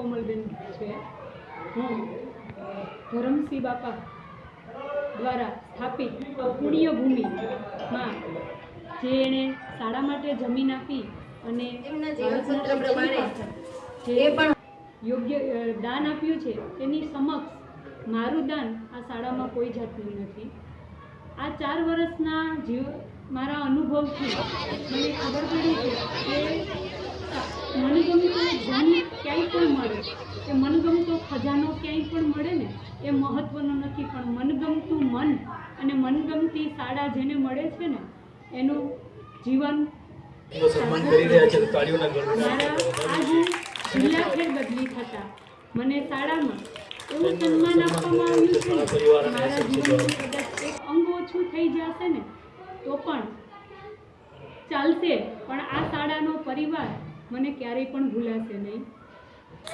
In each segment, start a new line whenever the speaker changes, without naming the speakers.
કોમલબેન છે। હું ધરમસિંહ બાપા દ્વારા સ્થાપિત પુણ્યભૂમિમાં જે એણે શાળા માટે જમીન આપી અને
એમના જીવનસૂત્ર પ્રમાણે
જે પણ યોગ્ય દાન આપ્યું છે તેની સમક્ષ મારું દાન આ શાળામાં કોઈ જાતનું નથી। આ 4 વર્ષના મારા અનુભવથી મને ખબર પડી છે કે મનગમતું ધન ક્યાંય પણ મળે, કે મનગમતો ખજાનો ક્યાંય પણ મળે ને એ મહત્વનું નથી, પણ મનગમતું મન અને મનગમતી શાળા જેને મળે છે ને એનું જીવન મારા આજ જિલ્લા ફેર બદલી થતાં મને શાળામાં એવું સન્માન આપવામાં આવ્યું છે ને મારા જીવનનું કદાચ એક અંગ ઓછું થઈ જશે ને તો પણ ચાલશે, પણ આ શાળાનો પરિવાર મને ક્યારેય પણ ભૂલાશે નહીં।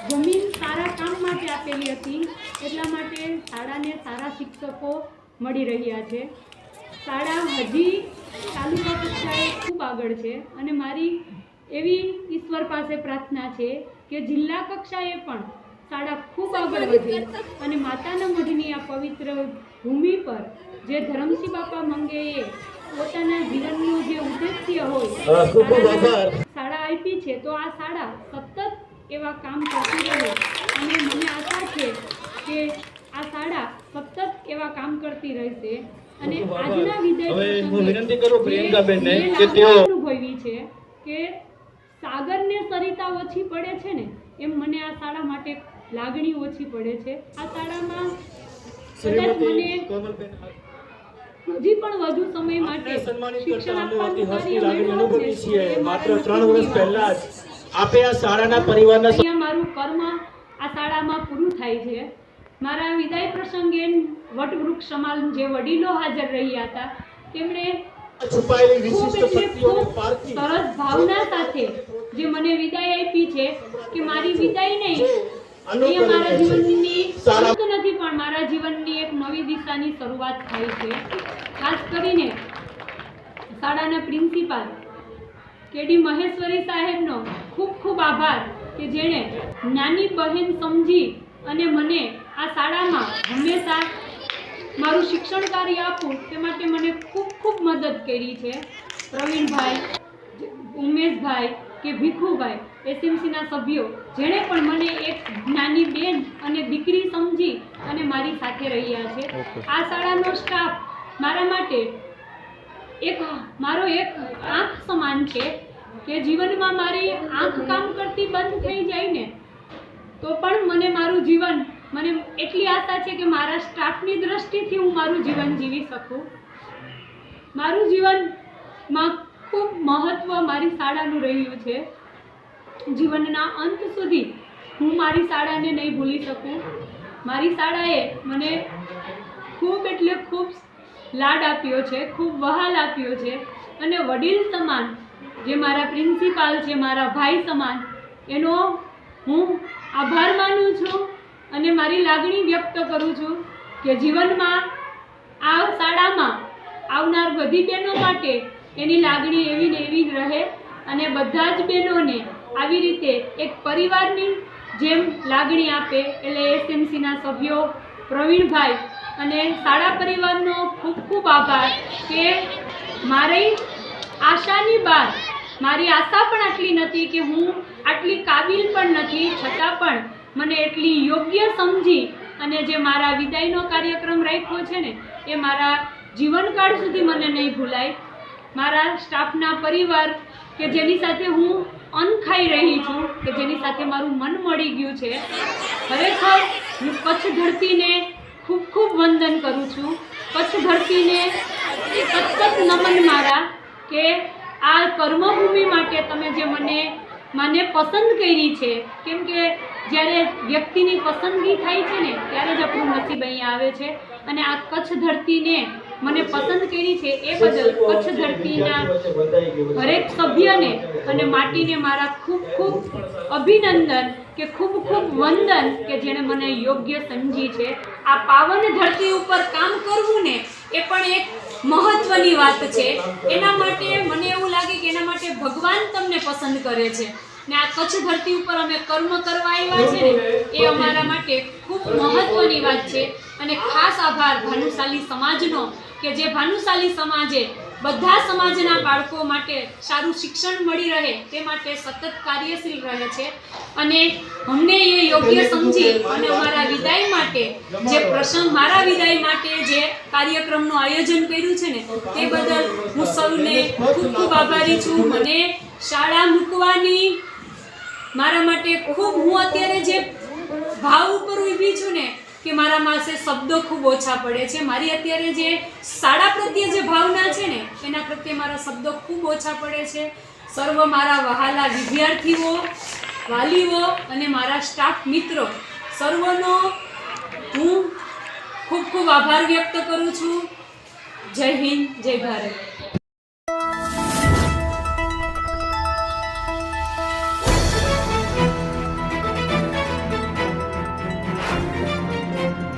જમીન સારા કામ માટે આપેલી હતી એટલા માટે શાળાને સારા શિક્ષકો મળી રહ્યા છે। શાળા હજી તાલુકા કક્ષાએ ખૂબ આગળ છે અને મારી એવી ઈશ્વર પાસે પ્રાર્થના છે કે જિલ્લા કક્ષાએ પણ શાળા ખૂબ આગળ વધે અને માતાના મઢની આ પવિત્ર ભૂમિ પર જે ધરમસિંહ બાપા મંગેએ પોતાના જીવનનો જે ઉદ્દેશ્ય હોય શાળા આપી છે તો આ શાળા સતત એવા કામ કરતી રહે અને મને આશા છે કે આ શાળા સતત એવા કામ કરતી રહેશે। અને આજના વિદાય હું વિનંતી કરું પ્રિયંકાબેનને કે તેઓ અનુભવી છે કે સાગરને સરિતા ઓછી પડે છે ને એમ મને આ શાળા માટે લાગણી ઓછી પડે છે। આ શાળામાં કદાચ મને હજી પણ વધુ સમય માટે શિક્ષણ આપવાનું કાર્ય અનુભવી છીએ। માત્ર 3 વર્ષ પહેલા જ આપે આ શાળાના પરિવારના મારું કર્મ આ શાળામાં પૂરું થાય છે। મારા વિદાય પ્રસંગે વટવૃક્ષ સમાન જે વડીલો હાજર રહ્યા હતા તેમણે સરસ ભાવના સાથે જે મને વિદાય આપી છે કે મારી વિદાય નહીં, અહીંયા મારા જીવનની અંત નથી પણ મારા જીવનની એક નવી દિશાની શરૂઆત થાય છે। ખાસ કરીને શાળાના પ્રિન્સિપાલ કેડી મહેશ્વરી સાહેબનો ખૂબ ખૂબ આભાર કે જેણે નાની બહેન સમજી અને મને આ શાળામાં હંમેશા મારું શિક્ષણ કાર્ય આપું તે માટે મને ખૂબ ખૂબ મદદ કરી છે। પ્રવીણભાઈ, ઉમેશભાઈ કે ભીખુભાઈ એસએમસીના સભ્યો જેણે પણ મને એક નાની બેન અને દીકરી સમજી અને મારી સાથે રહ્યા છે। આ શાળાનો સ્ટાફ મારા માટે મારો એક આંખ સમાન છે કે જીવનમાં મારી આંખ કામ કરતી બંધ થઈ જાય ને તો પણ મને મારું જીવન મને એટલી આશા છે કે મારા સ્ટાફની દ્રષ્ટિથી હું મારું જીવન જીવી શકું। મારું જીવનમાં ખૂબ મહત્વ મારી શાળાનું રહ્યું છે। જીવનના અંત સુધી હું મારી શાળાને નહીં ભૂલી શકું। મારી શાળાએ મને ખૂબ એટલે ખૂબ લાડ આપ્યો છે, ખૂબ વહાલ આપ્યો છે અને વડીલ સમાન જે મારા પ્રિન્સિપાલ છે, મારા ભાઈ સમાન, એનો હું આભાર માનું છું અને મારી લાગણી વ્યક્ત કરું છું કે જીવનમાં આ શાળામાં આવનાર બધી બહેનો માટે એની લાગણી એવી ને એવી જ રહે અને બધા જ બહેનોને આવી રીતે એક પરિવારની જેમ લાગણી આપે। એટલે એસએમસીના સભ્યો, પ્રવીણભાઈ અને શાળા પરિવારનો ખૂબ ખૂબ આભાર કે મારી આશાની બહાર મારી આશા પણ આટલી નથી કે હું આટલી કાબિલ પણ નથી, છતાં પણ મને એટલી યોગ્ય સમજી અને જે મારા વિદાયનો કાર્યક્રમ રાખ્યો છે ને એ મારા જીવનકાળ સુધી મને નહીં ભૂલાય। મારા સ્ટાફના પરિવાર કે જેની સાથે હું અન્ન ખાઈ રહી છું, કે જેની સાથે મારું મન મળી ગયું છે, ખરેખર હું કચ્છ ધરતીને ખૂબ ખૂબ વંદન કરું છું। કચ્છ ધરતીને સતત નમન મારા કે આ કર્મભૂમિ માટે તમે જે મને પસંદ કરી છે, કેમ કે જ્યારે વ્યક્તિની પસંદગી થાય છે ને ત્યારે જ આપણું નસીબ અહીંયા આવે છે અને આ કચ્છ ધરતીને મને પસંદ કરી છે એ બદલ કચ્છ ધરતીના હરેક સભ્યને અને માટીને મારા ખૂબ ખૂબ અભિનંદન કે ખૂબ ખૂબ વંદન કે જેણે મને યોગ્ય સમજી છે। આ પાવન ધરતી ઉપર કામ કરવું ને એ પણ એક મહત્વની વાત છે। એના માટે મને એવું લાગે કે એના માટે ભગવાન તમને પસંદ કરે છે ને આ કચ્છ ધરતી ઉપર અમે કર્મ કરવા આવ્યા છે ને એ અમારા માટે ખૂબ મહત્વની વાત છે. અને ખાસ આભાર ભાનુશાલી સમાજનો કે જે ભાનુશાલી સમાજે બધા સમાજના બાળકો માટે સારું શિક્ષણ મળી રહે તે માટે સતત કાર્યશીલ રહે છે. અને અમને એ યોગ્ય સમજી અને અમારા વિદાય માટે જે પ્રસંગ મારા વિદાય માટે જે કાર્યક્રમનું આયોજન કર્યું છે ને તે બદલ હું સૌને ખૂબ ખૂબ આભારી છું. મને શાળા મૂકવાની મારા માટે ખૂબ હું અત્યારે જે ભાવ ઉપર ઊભી છું ને કે મારા પાસે શબ્દો ખૂબ ઓછા પડે છે. મારી અત્યારે જે શાળા પ્રત્યે જે ભાવના છે ને એના પ્રત્યે મારા શબ્દો ખૂબ ઓછા પડે છે. સર્વ મારા વહાલા વિદ્યાર્થીઓ, વાલીઓ અને મારા સ્ટાફ મિત્રો સર્વનો હું ખૂબ ખૂબ આભાર વ્યક્ત કરું છું. જય હિન્દ, જય ભારત.